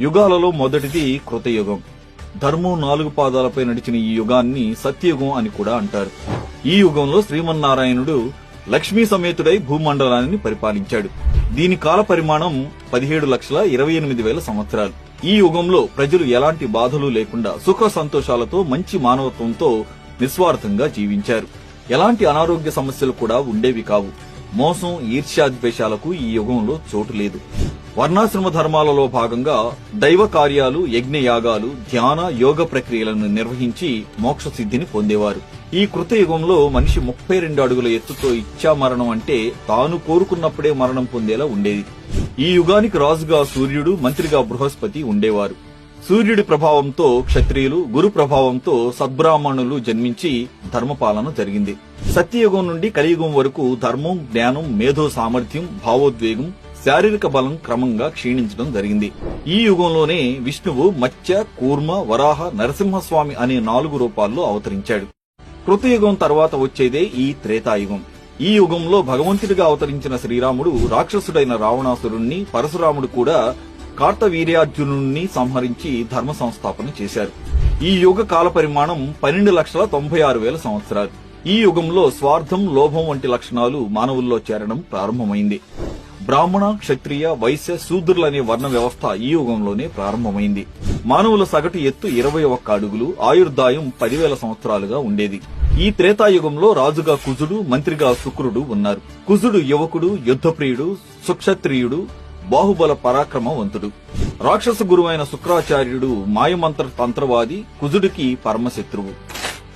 యుగాలలో మొదటిది కృతయుగం. ధర్మం 4 పాదాలపై నడిచిన ఈ యుగాన్ని సత్యయుగం అని కూడా అంటారు. ఈ యుగంలో శ్రీమన్నారాయణుడు లక్ష్మీ సమేతుడై భూమండలాన్ని పరిపాలించాడు. దీని కాల పరిమాణం 17,28,000 సంవత్సరాలు. ఈ యుగంలో ప్రజలు ఎలాంటి బాధలు లేకుండా సుఖ సంతోషాలతో మంచి మానవత్వంతో నిస్వార్థంగా జీవించారు. ఎలాంటి అనారోగ్య సమస్యలు కూడా ఉండేవి కావు. మోసం, ఈర్ష్యాద్వేషాలకు ఈ యుగంలో చోటు లేదు. వర్ణాశ్రమ ధర్మాలలో భాగంగా దైవ కార్యాలు, యజ్ఞయాగాలు, ధ్యాన, యోగ ప్రక్రియలను నిర్వహించి మోక్ష సిద్ధిని పొందేవారు. ఈ కృతయుగంలో మనిషి 32 అడుగుల ఎత్తుతో ఇచ్చా మరణం అంటే తాను కోరుకున్నప్పుడే మరణం పొందేలా ఉండేది. ఈ యుగానికి రాజుగా సూర్యుడు, మంత్రిగా బృహస్పతి ఉండేవారు. సూర్యుడి ప్రభావంతో క్షత్రియులు, గురు ప్రభావంతో సద్బ్రాహ్మణులు జన్మించి ధర్మపాలన జరిగింది. సత్యయుగం నుండి కలియుగం వరకు ధర్మం, జ్ఞానం, మేధో సామర్థ్యం, భావోద్వేగం, శారీరక బలం క్రమంగా క్షీణించడం జరిగింది. ఈ యుగంలోనే విష్ణువు మత్స్య, కూర్మ, వరాహ, నరసింహస్వామి అనే 4 రూపాల్లో అవతరించాడు. కృతయుగం తర్వాత వచ్చేదే ఈ త్రేతాయుగం. ఈ యుగంలో భగవంతుడిగా అవతరించిన శ్రీరాముడు రాక్షసుడైన రావణాసురుణ్ణి, పరశురాముడు కూడా కార్తవీర్యార్జునుణ్ణి సంహరించి ధర్మ సంస్థాపన చేశారు. ఈ యుగ కాల పరిమాణం 12,96,000 సంవత్సరాలు. ఈ యుగంలో స్వార్థం, లోభం వంటి లక్షణాలు మానవుల్లో చేరడం ప్రారంభమైంది. బ్రాహ్మణ, క్షత్రియ, వైశ్య, శూద్రులనే వర్ణ వ్యవస్థ ఈ యుగంలోనే ప్రారంభమైంది. మానవుల సగటు ఎత్తు 21 అడుగులు, ఆయుర్దాయం 10,000 సంవత్సరాలుగా ఉండేది. ఈ త్రేతాయుగంలో రాజుగా కుజుడు, మంత్రిగా శుక్రుడు ఉన్నారు. కుజుడు యువకుడు, యుద్ధప్రియుడు, సుక్షత్రియుడు, బాహుబల పరాక్రమవంతుడు. రాక్షస గురువైన శుక్రాచార్యుడు మాయమంత్ర తంత్రవాది, కుజుడికి పరమశత్రువు.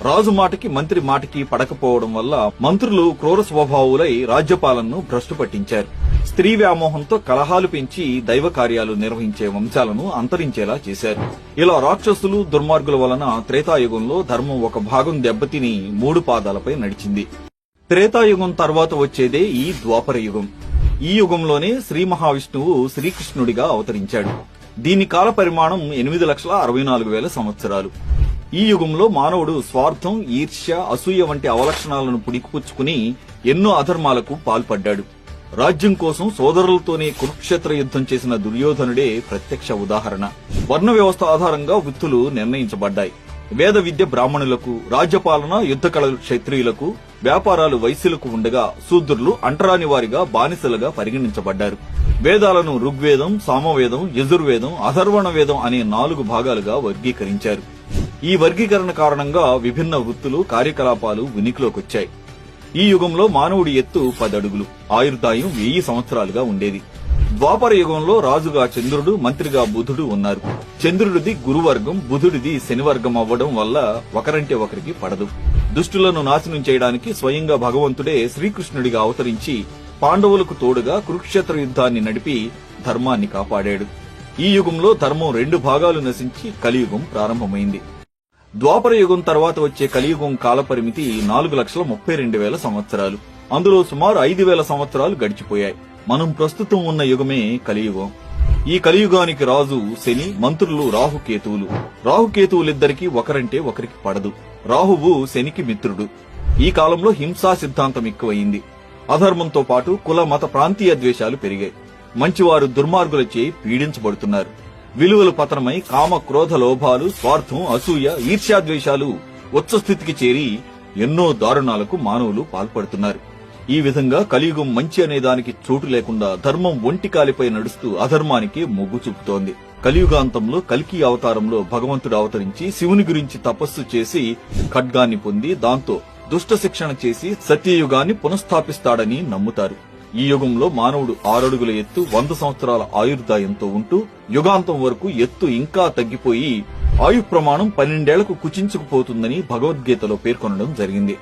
రాజు మాటకి, మంత్రి మాటకి పడకపోవడం వల్ల మంత్రులు క్రూర స్వభావులై రాజ్యపాలనను భ్రష్టు పట్టించారు. స్త్రీ వ్యామోహంతో కలహాలు పెంచి దైవ కార్యాలు నిర్వహించే వంశాలను అంతరించేలా చేశారు. ఇలా రాక్షసులు, దుర్మార్గుల వలన త్రేతాయుగంలో ధర్మం ఒక భాగం దెబ్బతిని 3 పాదాలపై నడిచింది. త్రేతాయుగం తర్వాత వచ్చేదే ఈ ద్వాపర యుగం. ఈ యుగంలోనే శ్రీ మహావిష్ణువు శ్రీకృష్ణుడిగా అవతరించాడు. దీని కాల పరిమాణం 8,64,000 సంవత్సరాలు. ఈ యుగంలో మానవుడు స్వార్థం, ఈర్ష్య, అసూయ వంటి అవలక్షణాలను పుడికిపుచ్చుకుని ఎన్నో అధర్మాలకు పాల్పడ్డాడు. రాజ్యం కోసం సోదరులతోనే కురుక్షేత్ర యుద్ధం చేసిన దుర్యోధనుడే ప్రత్యక్ష ఉదాహరణ. వర్ణ వ్యవస్థ ఆధారంగా వృత్తులు నిర్ణయించబడ్డాయి. వేద విద్య బ్రాహ్మణులకు, రాజ్యపాలన, యుద్ధ కళలు క్షత్రియులకు, వ్యాపారాలు వైశ్యులకు ఉండగా శూద్రులు అంటరాని వారిగా బానిసలుగా పరిగణించబడ్డారు. వేదాలను ఋగ్వేదం, సామవేదం, యజుర్వేదం, అథర్వణ వేదం అనే 4 భాగాలుగా వర్గీకరించారు. ఈ వర్గీకరణ కారణంగా విభిన్న వృత్తులు, కార్యకలాపాలు ఉనికిలోకొచ్చాయి. ఈ యుగంలో మానవుడి ఎత్తు 10 అడుగులు, ఆయుర్దాయం 1000 సంవత్సరాలుగా ఉండేది. ద్వాపర యుగంలో రాజుగా చంద్రుడు, మంత్రిగా బుధుడు ఉన్నారు. చంద్రుడిది గురువర్గం, బుధుడిది శనివర్గం అవ్వడం వల్ల ఒకరంటే ఒకరికి పడదు. దుష్టులను నాశనం చేయడానికి స్వయంగా భగవంతుడే శ్రీకృష్ణుడిగా అవతరించి పాండవులకు తోడుగా కురుక్షేత్ర యుద్ధాన్ని నడిపి ధర్మాన్ని కాపాడాడు. ఈ యుగంలో ధర్మం 2 భాగాలు నశించి కలియుగం ప్రారంభమైంది. ద్వాపర యుగం తర్వాత వచ్చే కలియుగం కాలపరిమితి 4,32,000 సంవత్సరాలు. అందులో సుమారు 5,000 సంవత్సరాలు గడిచిపోయాయి. మనం ప్రస్తుతం ఉన్న యుగమే కలియుగం. ఈ కలియుగానికి రాజు శని, మంత్రులు రాహుకేతువులు. రాహుకేతువులిద్దరికీ ఒకరంటే ఒకరికి పడదు. రాహువు శనికి మిత్రుడు. ఈ కాలంలో హింసా సిద్ధాంతం ఎక్కువయింది. అధర్మంతో పాటు కుల, మత, ప్రాంతీయ ద్వేషాలు పెరిగాయి. మంచివారు దుర్మార్గులచే పీడించబడుతున్నారు. విలువలు పతనమై కామ, క్రోధ, లోభాలు, స్వార్థం, అసూయ, ఈర్ష్యాద్వేషాలు ఉచ్చస్థితికి చేరి ఎన్నో దారుణాలకు మానవులు పాల్పడుతున్నారు. ఈ విధంగా కలియుగం మంచి అనే దానికి చోటు లేకుండా ధర్మం ఒంటికాలిపై నడుస్తూ అధర్మానికి మొగ్గు చూపుతోంది. కలియుగాంతంలో కల్కి అవతారంలో భగవంతుడు అవతరించి శివుని గురించి తపస్సు చేసి ఖడ్గాన్ని పొంది దాంతో దుష్ట శిక్షణ చేసి సత్యయుగాన్ని పునఃస్థాపిస్తాడని నమ్ముతారు. ఈ యుగంలో మానవుడు 6 అడుగుల ఎత్తు, 100 సంవత్సరాల ఆయుర్దాయంతో ఉంటూ యుగాంతం వరకు ఎత్తు ఇంకా తగ్గిపోయి ఆయు ప్రమాణం 12 ఏళ్లకు కుచించుకుపోతుందని భగవద్గీతలో పేర్కొనడం జరిగింది.